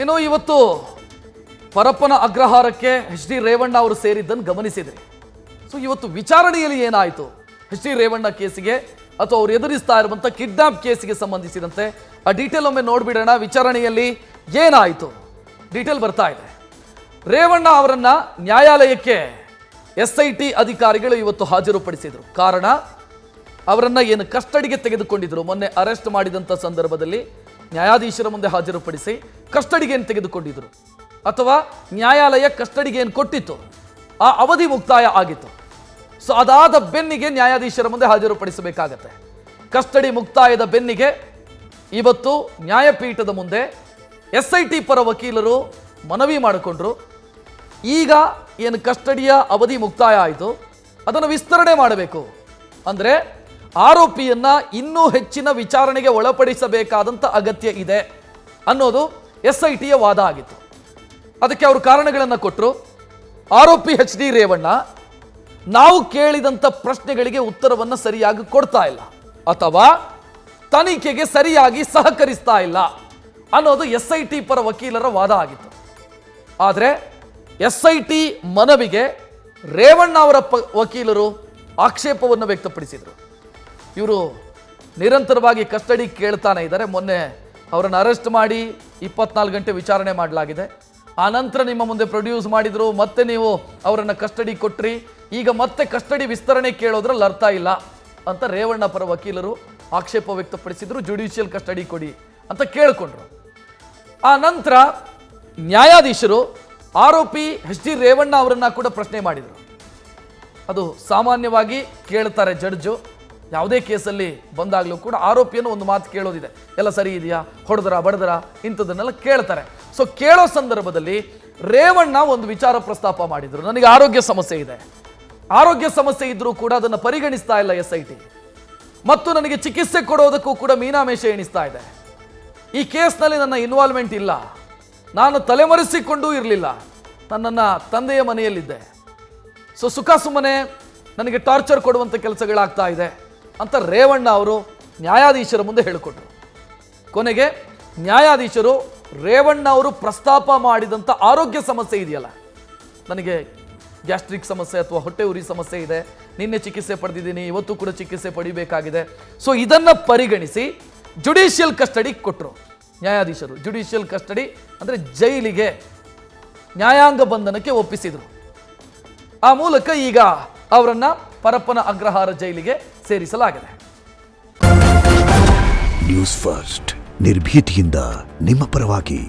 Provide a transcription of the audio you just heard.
ಇನ್ನು ಇವತ್ತು Parappana ಅಗ್ರಹಾರಕ್ಕೆ H D Revanna ಅವರು ಸೇರಿದ್ದನ್ನು ಗಮನಿಸಿದ್ರಿ. ಸೊ ಇವತ್ತು ವಿಚಾರಣೆಯಲ್ಲಿ ಏನಾಯಿತು, ಎಚ್ ಡಿ ರೇವಣ್ಣ ಕೇಸಿಗೆ ಅಥವಾ ಅವರು ಎದುರಿಸ್ತಾ ಇರುವಂಥ ಕಿಡ್ನಾಪ್ ಕೇಸಿಗೆ ಸಂಬಂಧಿಸಿದಂತೆ ಆ ಡೀಟೇಲ್ ಒಮ್ಮೆ ನೋಡ್ಬಿಡೋಣ. ವಿಚಾರಣೆಯಲ್ಲಿ ಏನಾಯಿತು ಡೀಟೇಲ್ ಬರ್ತಾ ಇದೆ. ರೇವಣ್ಣ ಅವರನ್ನ ನ್ಯಾಯಾಲಯಕ್ಕೆ SIT ಅಧಿಕಾರಿಗಳು ಇವತ್ತು ಹಾಜರುಪಡಿಸಿದರು. ಕಾರಣ, ಅವರನ್ನ ಏನು ಕಸ್ಟಡಿಗೆ ತೆಗೆದುಕೊಂಡಿದ್ರು, ಮೊನ್ನೆ ಅರೆಸ್ಟ್ ಮಾಡಿದಂಥ ಸಂದರ್ಭದಲ್ಲಿ ನ್ಯಾಯಾಧೀಶರ ಮುಂದೆ ಹಾಜರುಪಡಿಸಿ ಕಸ್ಟಡಿಗೆ ಏನು ತೆಗೆದುಕೊಂಡಿದ್ರು ಅಥವಾ ನ್ಯಾಯಾಲಯ ಕಸ್ಟಡಿಗೆ ಏನು ಕೊಟ್ಟಿತ್ತು, ಆ ಅವಧಿ ಮುಕ್ತಾಯ ಆಗಿತ್ತು. ಸೊ ಅದಾದ ಬೆನ್ನಿಗೆ ನ್ಯಾಯಾಧೀಶರ ಮುಂದೆ ಹಾಜರುಪಡಿಸಬೇಕಾಗತ್ತೆ. ಕಸ್ಟಡಿ ಮುಕ್ತಾಯದ ಬೆನ್ನಿಗೆ ಇವತ್ತು ನ್ಯಾಯಪೀಠದ ಮುಂದೆ SIT ಪರ ವಕೀಲರು ಮನವಿ ಮಾಡಿಕೊಂಡ್ರು. ಈಗ ಏನು ಕಸ್ಟಡಿಯ ಅವಧಿ ಮುಕ್ತಾಯ ಆಯಿತು, ಅದನ್ನು ವಿಸ್ತರಣೆ ಮಾಡಬೇಕು, ಅಂದರೆ ಆರೋಪಿಯನ್ನ ಇನ್ನೂ ಹೆಚ್ಚಿನ ವಿಚಾರಣೆಗೆ ಒಳಪಡಿಸಬೇಕಾದಂಥ ಅಗತ್ಯ ಇದೆ ಅನ್ನೋದು SITಯ ವಾದ ಆಗಿತ್ತು. ಅದಕ್ಕೆ ಅವರು ಕಾರಣಗಳನ್ನು ಕೊಟ್ಟರು. ಆರೋಪಿ ಎಚ್ ಡಿ ರೇವಣ್ಣ ನಾವು ಕೇಳಿದಂಥ ಪ್ರಶ್ನೆಗಳಿಗೆ ಉತ್ತರವನ್ನು ಸರಿಯಾಗಿ ಕೊಡ್ತಾ ಇಲ್ಲ ಅಥವಾ ತನಿಖೆಗೆ ಸರಿಯಾಗಿ ಸಹಕರಿಸ್ತಾ ಇಲ್ಲ ಅನ್ನೋದು SIT ಪರ ವಕೀಲರ ವಾದ ಆಗಿತ್ತು. ಆದರೆ SIT ಮನವಿಗೆ ರೇವಣ್ಣ ಅವರ ವಕೀಲರು ಆಕ್ಷೇಪವನ್ನು ವ್ಯಕ್ತಪಡಿಸಿದರು. ಇವರು ನಿರಂತರವಾಗಿ ಕಸ್ಟಡಿ ಕೇಳ್ತಾನೆ ಇದ್ದಾರೆ. ಮೊನ್ನೆ ಅವರನ್ನು ಅರೆಸ್ಟ್ ಮಾಡಿ 24 ಗಂಟೆ ವಿಚಾರಣೆ ಮಾಡಲಾಗಿದೆ. ಆ ನಂತರ ನಿಮ್ಮ ಮುಂದೆ ಪ್ರೊಡ್ಯೂಸ್ ಮಾಡಿದರು, ಮತ್ತೆ ನೀವು ಅವರನ್ನು ಕಸ್ಟಡಿ ಕೊಟ್ರಿ, ಈಗ ಮತ್ತೆ ಕಸ್ಟಡಿ ವಿಸ್ತರಣೆ ಕೇಳೋದ್ರಲ್ಲಿ ಅರ್ಥ ಇಲ್ಲ ಅಂತ ರೇವಣ್ಣ ಪರ ವಕೀಲರು ಆಕ್ಷೇಪ ವ್ಯಕ್ತಪಡಿಸಿದರು. ಜುಡಿಷಿಯಲ್ ಕಸ್ಟಡಿ ಕೊಡಿ ಅಂತ ಕೇಳಿಕೊಂಡ್ರು. ಆ ನಂತರ ನ್ಯಾಯಾಧೀಶರು ಆರೋಪಿ ಎಚ್ ಡಿ ರೇವಣ್ಣ ಅವರನ್ನ ಕೂಡ ಪ್ರಶ್ನೆ ಮಾಡಿದರು. ಅದು ಸಾಮಾನ್ಯವಾಗಿ ಕೇಳ್ತಾರೆ ಜಡ್ಜು, ಯಾವುದೇ ಕೇಸಲ್ಲಿ ಬಂದಾಗಲೂ ಕೂಡ ಆರೋಪಿಯನ್ನು ಒಂದು ಮಾತು ಕೇಳೋದಿದೆ, ಎಲ್ಲ ಸರಿ ಇದೆಯಾ, ಹೊಡೆದರ ಬಡದರ ಇಂಥದ್ದನ್ನೆಲ್ಲ ಕೇಳ್ತಾರೆ. ಸೊ ಕೇಳೋ ಸಂದರ್ಭದಲ್ಲಿ ರೇವಣ್ಣ ಒಂದು ವಿಚಾರ ಪ್ರಸ್ತಾಪ ಮಾಡಿದರು, ನನಗೆ ಆರೋಗ್ಯ ಸಮಸ್ಯೆ ಇದೆ, ಆರೋಗ್ಯ ಸಮಸ್ಯೆ ಇದ್ರೂ ಕೂಡ ಅದನ್ನು ಪರಿಗಣಿಸ್ತಾ ಇಲ್ಲ SIT, ಮತ್ತು ನನಗೆ ಚಿಕಿತ್ಸೆ ಕೊಡೋದಕ್ಕೂ ಕೂಡ ಮೀನಾಮೇಷ ಎಣಿಸ್ತಾ ಇದೆ. ಈ ಕೇಸ್ನಲ್ಲಿ ನನ್ನ ಇನ್ವಾಲ್ವ್ಮೆಂಟ್ ಇಲ್ಲ, ನಾನು ತಲೆಮರೆಸಿಕೊಂಡೂ ಇರಲಿಲ್ಲ, ನನ್ನ ತಂದೆಯ ಮನೆಯಲ್ಲಿದ್ದೆ, ಸೊ ಸುಖ ಸುಮ್ಮನೆ ನನಗೆ ಟಾರ್ಚರ್ ಕೊಡುವಂಥ ಕೆಲಸಗಳಾಗ್ತಾ ಇದೆ ಅಂತ ರೇವಣ್ಣ ಅವರು ನ್ಯಾಯಾಧೀಶರ ಮುಂದೆ ಹೇಳಿಕೊಟ್ರು. ಕೊನೆಗೆ ನ್ಯಾಯಾಧೀಶರು ರೇವಣ್ಣ ಅವರು ಪ್ರಸ್ತಾಪ ಮಾಡಿದಂಥ ಆರೋಗ್ಯ ಸಮಸ್ಯೆ ಇದೆಯಲ್ಲ, ನನಗೆ ಗ್ಯಾಸ್ಟ್ರಿಕ್ ಸಮಸ್ಯೆ ಅಥವಾ ಹೊಟ್ಟೆ ಉರಿ ಸಮಸ್ಯೆ ಇದೆ, ನಿನ್ನೆ ಚಿಕಿತ್ಸೆ ಪಡೆದಿದ್ದೀನಿ, ಇವತ್ತು ಕೂಡ ಚಿಕಿತ್ಸೆ ಪಡಿಬೇಕಾಗಿದೆ, ಸೊ ಇದನ್ನು ಪರಿಗಣಿಸಿ ಜುಡಿಷಿಯಲ್ ಕಸ್ಟಡಿ ಕೊಟ್ಟರು ನ್ಯಾಯಾಧೀಶರು. ಜುಡಿಷಿಯಲ್ ಕಸ್ಟಡಿ ಅಂದರೆ ಜೈಲಿಗೆ, ನ್ಯಾಯಾಂಗ ಬಂಧನಕ್ಕೆ ಒಪ್ಪಿಸಿದರು. ಆ ಮೂಲಕ ಈಗ ಅವರನ್ನ ಪರಪ್ಪನ ಅಗ್ರಹಾರ ಜೈಲಿಗೆ ಸೇರಿಸಲಾಗಿದೆ. ನ್ಯೂಸ್ ಫಸ್ಟ್ ನಿರ್ಭೀತಿಯಿಂದ ನಿಮ್ಮ ಪರವಾಗಿ.